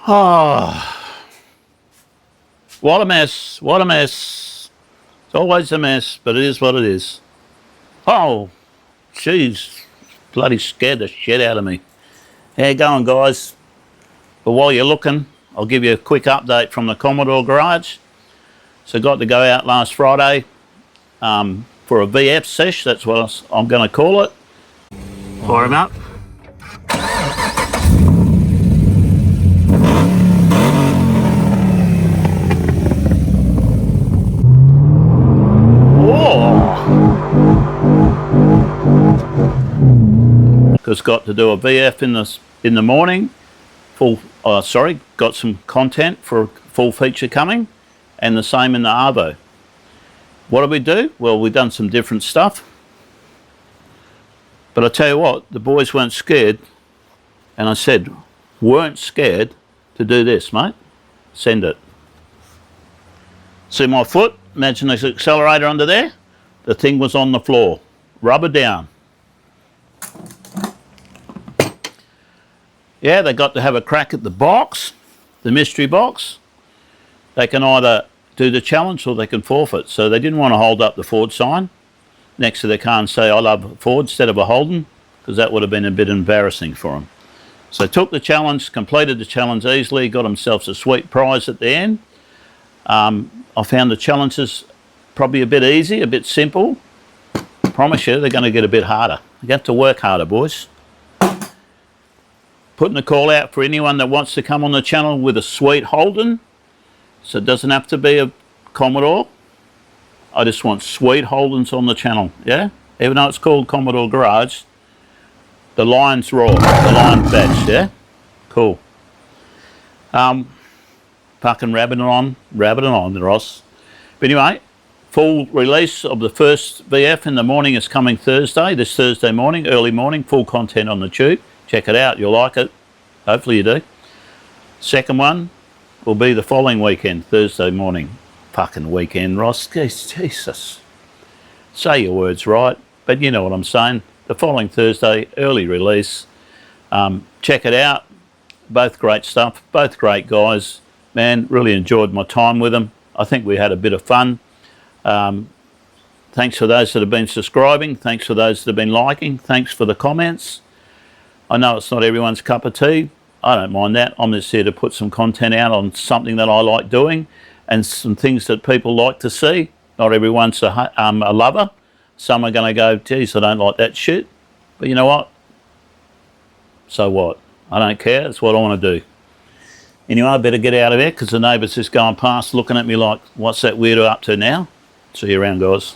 Oh, what a mess, what a mess. It's always a mess, but it is what it is. Oh, jeez, bloody scared the shit out of me. How you going, guys? But while you're looking, I'll give you a quick update from the Commodore garage. So got to go out last Friday for a VF sesh, that's what I'm going to call it. Fire him up. Because got to do a VF in the morning. Got some content for a full feature coming, and the same in the Arvo. What did we do? Well, we've done some different stuff. But I tell you what, the boys weren't scared, and I said, weren't scared to do this, mate. Send it. See my foot? Imagine there's an accelerator under there. The thing was on the floor. Rubber down. Yeah, they got to have a crack at the box, the mystery box. They can either do the challenge or they can forfeit. So they didn't want to hold up the Ford sign next to their car and say, I love Ford instead of a Holden, because that would have been a bit embarrassing for them. So they took the challenge, completed the challenge easily, got themselves a sweet prize at the end. I found the challenges probably a bit easy, a bit simple. I promise you, they're going to get a bit harder. You have to work harder, boys. Putting a call out for anyone that wants to come on the channel with a sweet Holden. So it doesn't have to be a Commodore. I just want sweet Holdens on the channel, yeah? Even though it's called Commodore Garage, the line's raw, the line batch, yeah? Cool. Fucking rabbiting on, Ross. But anyway, full release of the first VF in the morning is coming Thursday, this Thursday morning, early morning, full content on the tube. Check it out, you'll like it. Hopefully you do. Second one will be the following weekend, Thursday morning. Fucking weekend, Ross. Jesus. Say your words right, but you know what I'm saying. The following Thursday, early release. Check it out. Both great stuff, both great guys. Man, really enjoyed my time with them. I think we had a bit of fun. Thanks for those that have been subscribing. Thanks for those that have been liking. Thanks for the comments. I know it's not everyone's cup of tea. I don't mind that. I'm just here to put some content out on something that I like doing and some things that people like to see. Not everyone's a lover. Some are going to go, geez, I don't like that shit. But you know what? So what? I don't care. That's what I want to do. Anyway, I better get out of here because the neighbour's just going past looking at me like, what's that weirdo up to now? See you around, guys.